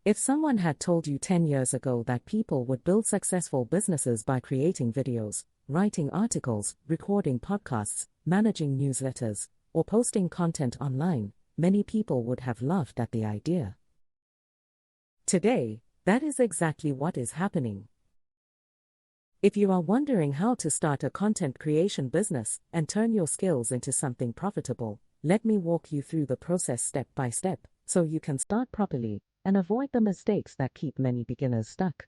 If someone had told you 10 years ago that people would build successful businesses by creating videos, writing articles, recording podcasts, managing newsletters, or posting content online, many people would have laughed at the idea. Today, that is exactly what is happening. If you are wondering how to start a content creation business and turn your skills into something profitable, let me walk you through the process step by step, so you can start properly and avoid the mistakes that keep many beginners stuck.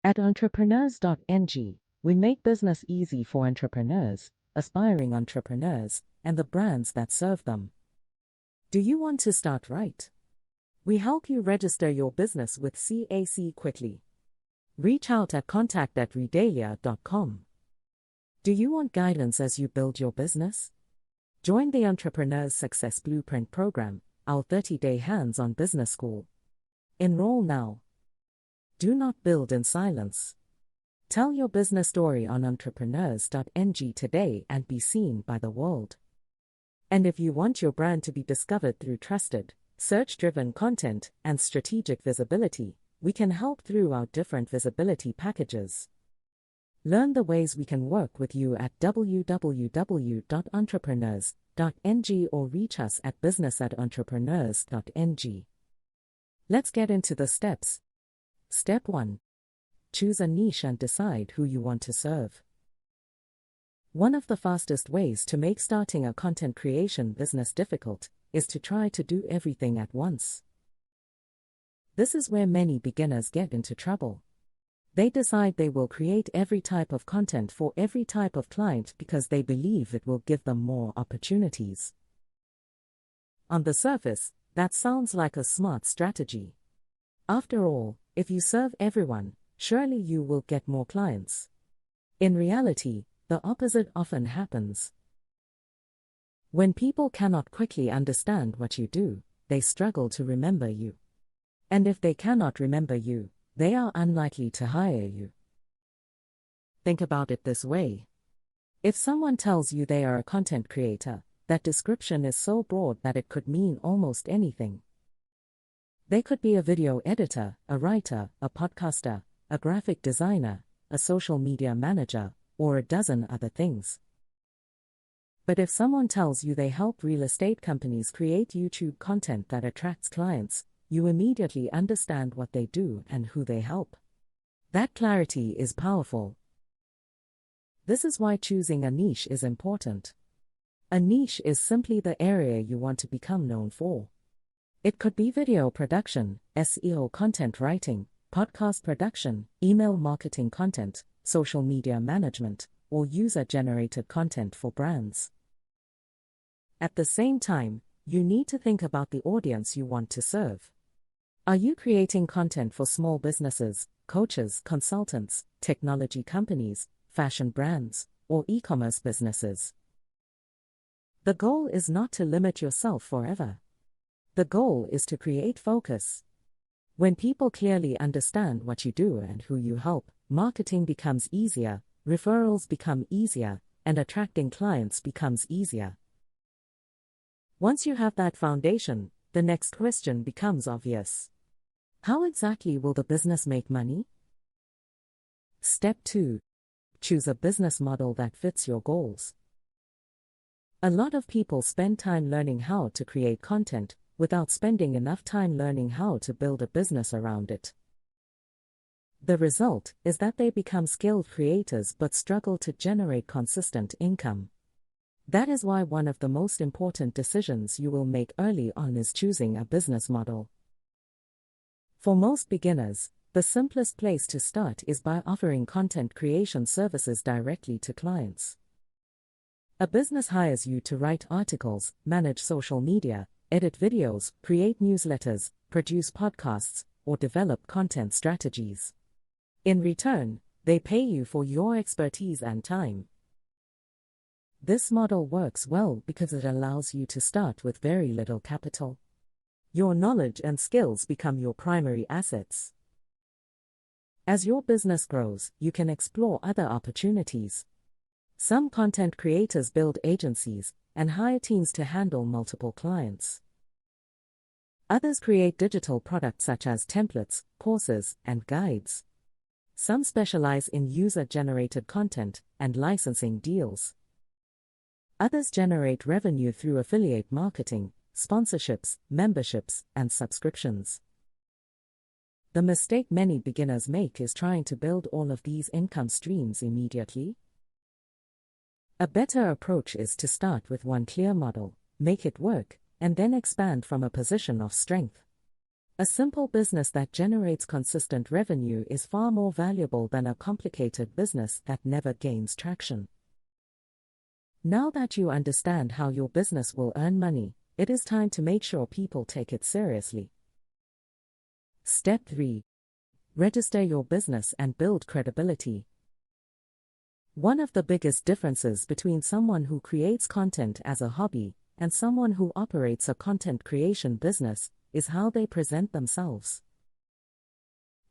At Entrepreneurs.ng, we make business easy for entrepreneurs, aspiring entrepreneurs, and the brands that serve them. Do you want to start right? We help you register your business with CAC quickly. Reach out at contact@redalia.com. Do you want guidance as you build your business? Join the Entrepreneurs Success Blueprint program, our 30-day hands-on business school. Enroll now. Do not build in silence. Tell your business story on Entrepreneurs.ng today and be seen by the world. And if you want your brand to be discovered through trusted, search-driven content and strategic visibility, we can help through our different visibility packages. Learn the ways we can work with you at www.entrepreneurs.ng or reach us at business@entrepreneurs.ng. Let's get into the steps. Step 1. Choose a niche and decide who you want to serve. One of the fastest ways to make starting a content creation business difficult is to try to do everything at once. This is where many beginners get into trouble. They decide they will create every type of content for every type of client because they believe it will give them more opportunities. On the surface, that sounds like a smart strategy. After all, if you serve everyone, surely you will get more clients. In reality, the opposite often happens. When people cannot quickly understand what you do, they struggle to remember you. And if they cannot remember you, they are unlikely to hire you. Think about it this way. If someone tells you they are a content creator, that description is so broad that it could mean almost anything. They could be a video editor, a writer, a podcaster, a graphic designer, a social media manager, or a dozen other things. But if someone tells you they help real estate companies create YouTube content that attracts clients, you immediately understand what they do and who they help. That clarity is powerful. This is why choosing a niche is important. A niche is simply the area you want to become known for. It could be video production, SEO content writing, podcast production, email marketing content, social media management, or user-generated content for brands. At the same time, you need to think about the audience you want to serve. Are you creating content for small businesses, coaches, consultants, technology companies, fashion brands, or e-commerce businesses? The goal is not to limit yourself forever. The goal is to create focus. When people clearly understand what you do and who you help, marketing becomes easier, referrals become easier, and attracting clients becomes easier. Once you have that foundation, the next question becomes obvious. How exactly will the business make money? Step 2. Choose a business model that fits your goals. A lot of people spend time learning how to create content, without spending enough time learning how to build a business around it. The result is that they become skilled creators but struggle to generate consistent income. That is why one of the most important decisions you will make early on is choosing a business model. For most beginners, the simplest place to start is by offering content creation services directly to clients. A business hires you to write articles, manage social media, edit videos, create newsletters, produce podcasts, or develop content strategies. In return, they pay you for your expertise and time. This model works well because it allows you to start with very little capital. Your knowledge and skills become your primary assets. As your business grows, you can explore other opportunities. Some content creators build agencies and hire teams to handle multiple clients. Others create digital products such as templates, courses, and guides. Some specialize in user-generated content and licensing deals. Others generate revenue through affiliate marketing, sponsorships, memberships, and subscriptions. The mistake many beginners make is trying to build all of these income streams immediately. A better approach is to start with one clear model, make it work, and then expand from a position of strength. A simple business that generates consistent revenue is far more valuable than a complicated business that never gains traction. Now that you understand how your business will earn money, it is time to make sure people take it seriously. Step 3. Register your business and build credibility. One of the biggest differences between someone who creates content as a hobby and someone who operates a content creation business is how they present themselves.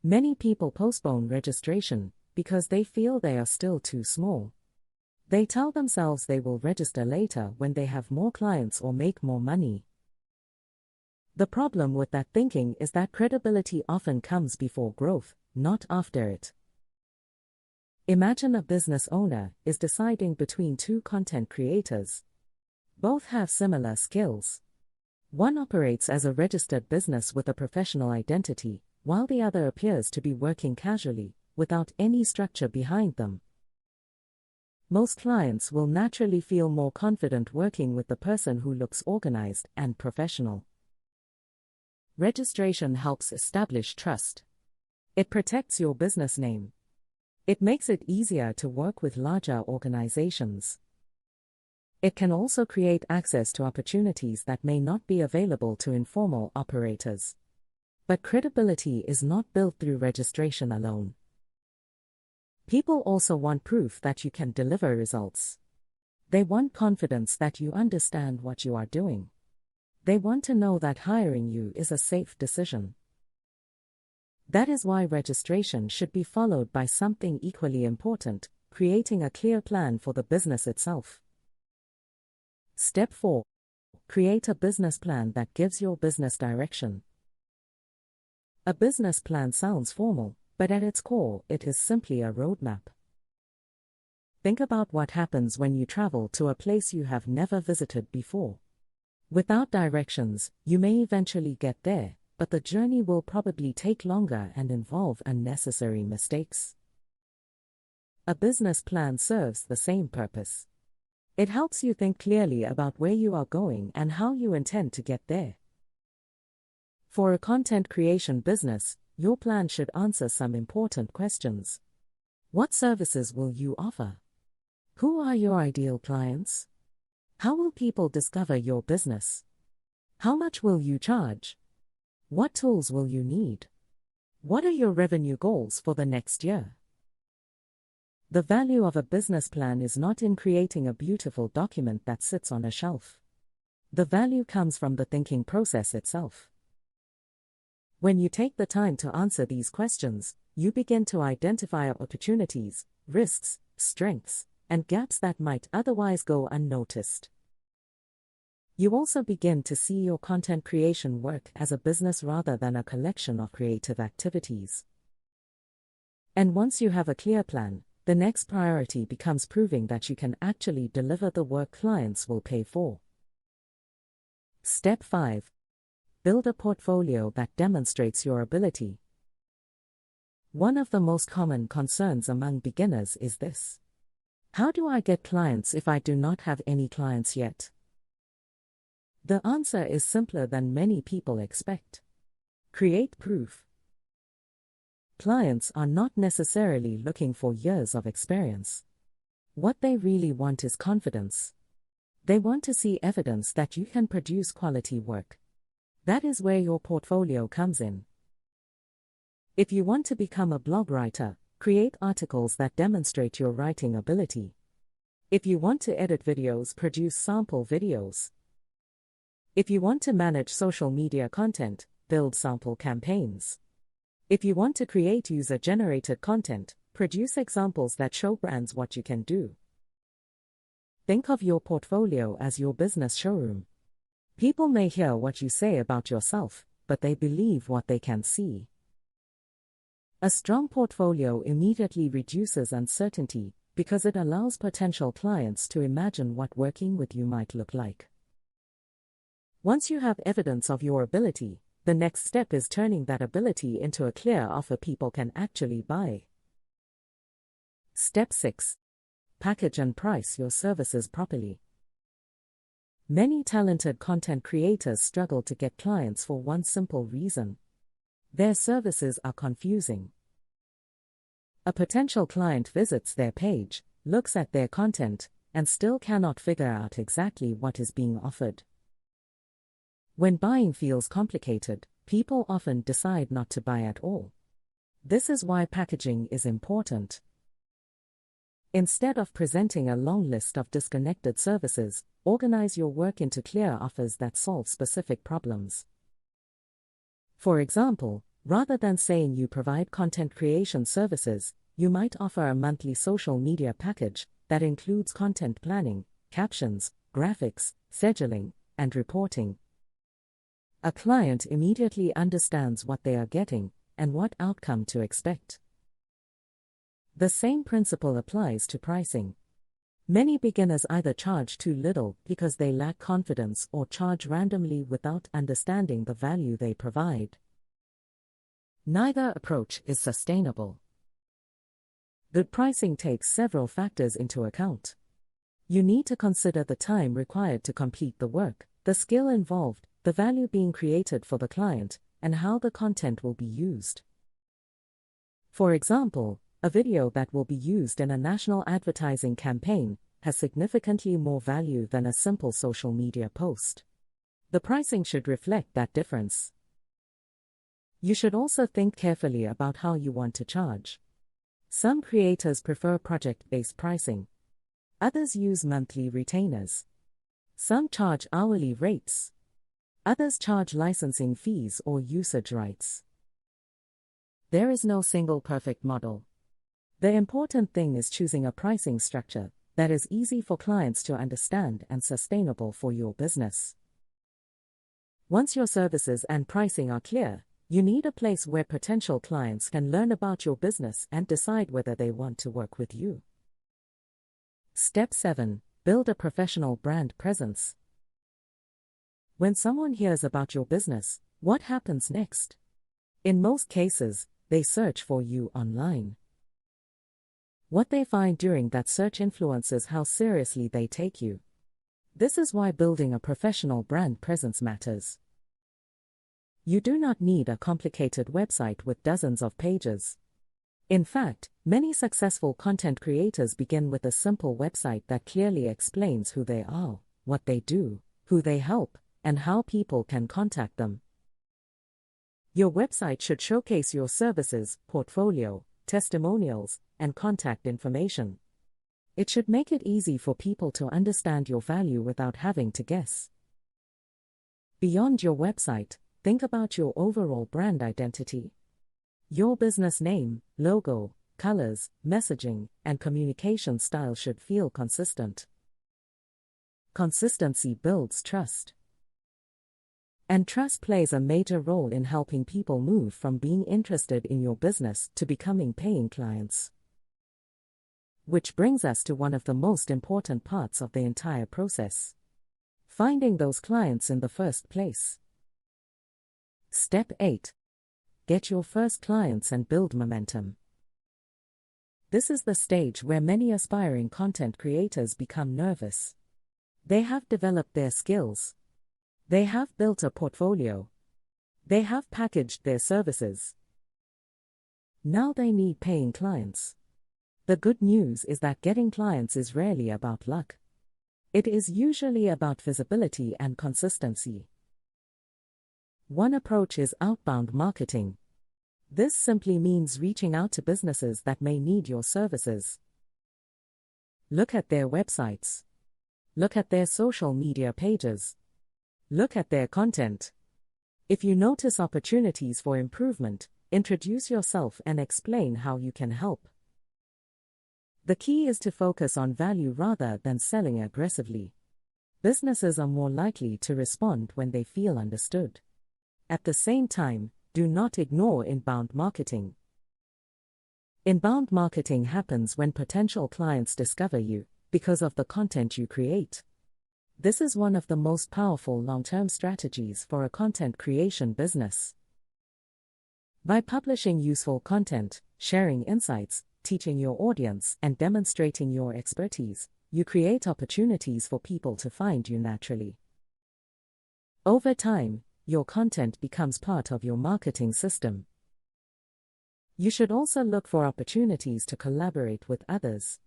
Many people postpone registration because they feel they are still too small. They tell themselves they will register later when they have more clients or make more money. The problem with that thinking is that credibility often comes before growth, not after it. Imagine a business owner is deciding between two content creators. Both have similar skills. One operates as a registered business with a professional identity, while the other appears to be working casually, without any structure behind them. Most clients will naturally feel more confident working with the person who looks organized and professional. Registration helps establish trust. It protects your business name. It makes it easier to work with larger organizations. It can also create access to opportunities that may not be available to informal operators. But credibility is not built through registration alone. People also want proof that you can deliver results. They want confidence that you understand what you are doing. They want to know that hiring you is a safe decision. That is why registration should be followed by something equally important, creating a clear plan for the business itself. Step 4. Create a business plan that gives your business direction. A business plan sounds formal, but at its core, it is simply a roadmap. Think about what happens when you travel to a place you have never visited before. Without directions, you may eventually get there, but the journey will probably take longer and involve unnecessary mistakes. A business plan serves the same purpose. It helps you think clearly about where you are going and how you intend to get there. For a content creation business, your plan should answer some important questions. What services will you offer? Who are your ideal clients? How will people discover your business? How much will you charge? What tools will you need? What are your revenue goals for the next year? The value of a business plan is not in creating a beautiful document that sits on a shelf. The value comes from the thinking process itself. When you take the time to answer these questions, you begin to identify opportunities, risks, strengths, and gaps that might otherwise go unnoticed. You also begin to see your content creation work as a business rather than a collection of creative activities. And once you have a clear plan, the next priority becomes proving that you can actually deliver the work clients will pay for. Step 5. Build a portfolio that demonstrates your ability. One of the most common concerns among beginners is this: how do I get clients if I do not have any clients yet? The answer is simpler than many people expect. Create proof. Clients are not necessarily looking for years of experience. What they really want is confidence. They want to see evidence that you can produce quality work. That is where your portfolio comes in. If you want to become a blog writer, create articles that demonstrate your writing ability. If you want to edit videos, produce sample videos. If you want to manage social media content, build sample campaigns. If you want to create user-generated content, produce examples that show brands what you can do. Think of your portfolio as your business showroom. People may hear what you say about yourself, but they believe what they can see. A strong portfolio immediately reduces uncertainty because it allows potential clients to imagine what working with you might look like. Once you have evidence of your ability, the next step is turning that ability into a clear offer people can actually buy. Step 6. Package and price your services properly. Many talented content creators struggle to get clients for one simple reason. Their services are confusing. A potential client visits their page, looks at their content, and still cannot figure out exactly what is being offered. When buying feels complicated, people often decide not to buy at all. This is why packaging is important. Instead of presenting a long list of disconnected services, organize your work into clear offers that solve specific problems. For example, rather than saying you provide content creation services, you might offer a monthly social media package that includes content planning, captions, graphics, scheduling, and reporting. A client immediately understands what they are getting and what outcome to expect. The same principle applies to pricing. Many beginners either charge too little because they lack confidence or charge randomly without understanding the value they provide. Neither approach is sustainable. Good pricing takes several factors into account. You need to consider the time required to complete the work, the skill involved, the value being created for the client, and how the content will be used. For example, a video that will be used in a national advertising campaign has significantly more value than a simple social media post. The pricing should reflect that difference. You should also think carefully about how you want to charge. Some creators prefer project-based pricing. Others use monthly retainers. Some charge hourly rates. Others charge licensing fees or usage rights. There is no single perfect model. The important thing is choosing a pricing structure that is easy for clients to understand and sustainable for your business. Once your services and pricing are clear, you need a place where potential clients can learn about your business and decide whether they want to work with you. Step 7. Build a professional brand presence. When someone hears about your business, what happens next? In most cases, they search for you online. What they find during that search influences how seriously they take you. This is why building a professional brand presence matters. You do not need a complicated website with dozens of pages. In fact, many successful content creators begin with a simple website that clearly explains who they are, what they do, who they help, and how people can contact them. Your website should showcase your services, portfolio, testimonials, and contact information. It should make it easy for people to understand your value without having to guess. Beyond your website, think about your overall brand identity. Your business name, logo, colors, messaging, and communication style should feel consistent. Consistency builds trust. And trust plays a major role in helping people move from being interested in your business to becoming paying clients. Which brings us to one of the most important parts of the entire process: finding those clients in the first place. Step 8. Get your first clients and build momentum. This is the stage where many aspiring content creators become nervous. They have developed their skills. They have built a portfolio. They have packaged their services. Now they need paying clients. The good news is that getting clients is rarely about luck. It is usually about visibility and consistency. One approach is outbound marketing. This simply means reaching out to businesses that may need your services. Look at their websites. Look at their social media pages. Look at their content. If you notice opportunities for improvement, introduce yourself and explain how you can help. The key is to focus on value rather than selling aggressively. Businesses are more likely to respond when they feel understood. At the same time, do not ignore inbound marketing. Inbound marketing happens when potential clients discover you because of the content you create. This is one of the most powerful long-term strategies for a content creation business. By publishing useful content, sharing insights, teaching your audience, and demonstrating your expertise, you create opportunities for people to find you naturally. Over time, your content becomes part of your marketing system. You should also look for opportunities to collaborate with others.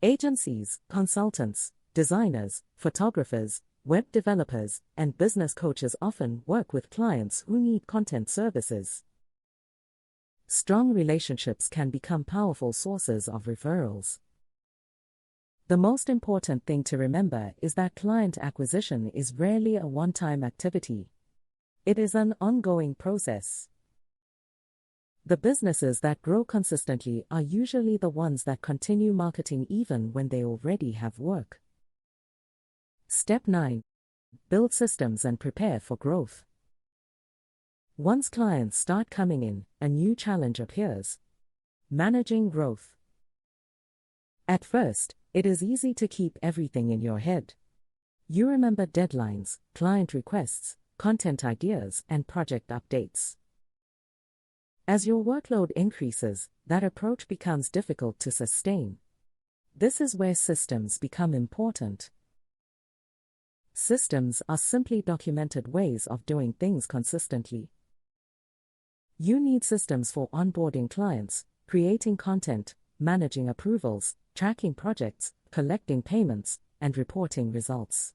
Agencies, consultants, designers, photographers, web developers, and business coaches often work with clients who need content services. Strong relationships can become powerful sources of referrals. The most important thing to remember is that client acquisition is rarely a one-time activity. It is an ongoing process. The businesses that grow consistently are usually the ones that continue marketing even when they already have work. Step 9. Build systems and prepare for growth. Once clients start coming in, a new challenge appears: managing growth. At first, it is easy to keep everything in your head. You remember deadlines, client requests, content ideas, and project updates. As your workload increases, that approach becomes difficult to sustain. This is where systems become important. Systems are simply documented ways of doing things consistently. You need systems for onboarding clients, creating content, managing approvals, tracking projects, collecting payments, and reporting results.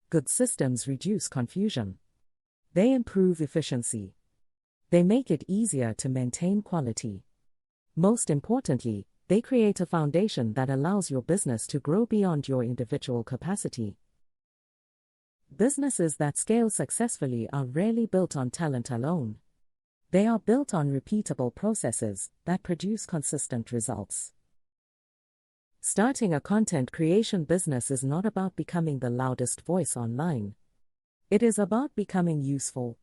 Good systems reduce confusion. They improve efficiency. They make it easier to maintain quality. Most importantly, they create a foundation that allows your business to grow beyond your individual capacity. Businesses that scale successfully are rarely built on talent alone. They are built on repeatable processes that produce consistent results. Starting a content creation business is not about becoming the loudest voice online. It is about becoming useful.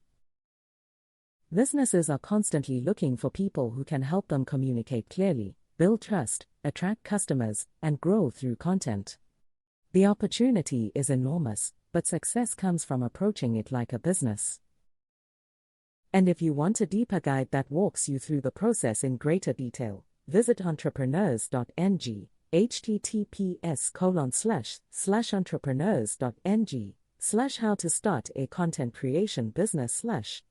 Businesses are constantly looking for people who can help them communicate clearly, build trust, attract customers, and grow through content. The opportunity is enormous, but success comes from approaching it like a business. And if you want a deeper guide that walks you through the process in greater detail, visit Entrepreneurs.ng, https://entrepreneurs.ng/how to start a content creation business/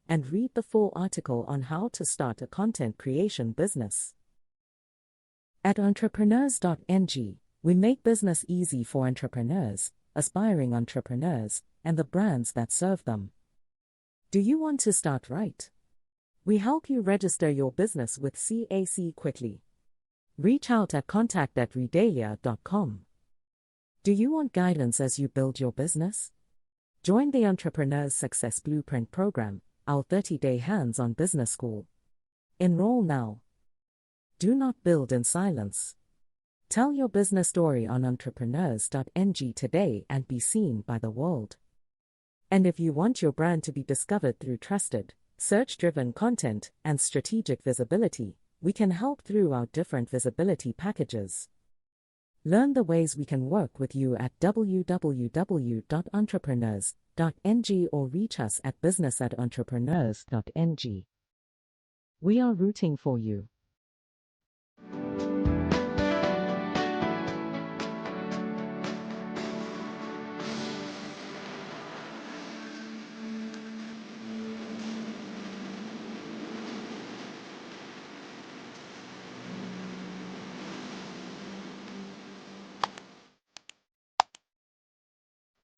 and read the full article on how to start a content creation business. At Entrepreneurs.ng, we make business easy for entrepreneurs, aspiring entrepreneurs, and the brands that serve them. Do you want to start right? We help you register your business with CAC quickly. Reach out at contact@redalia.com. Do you want guidance as you build your business? Join the Entrepreneur's Success Blueprint program, our 30-day hands-on business school. Enroll now. Do not build in silence. Tell your business story on Entrepreneurs.ng today and be seen by the world. And if you want your brand to be discovered through trusted, search-driven content and strategic visibility, we can help through our different visibility packages. Learn the ways we can work with you at www.entrepreneurs.ng or reach us at business@entrepreneurs.ng. We are rooting for you.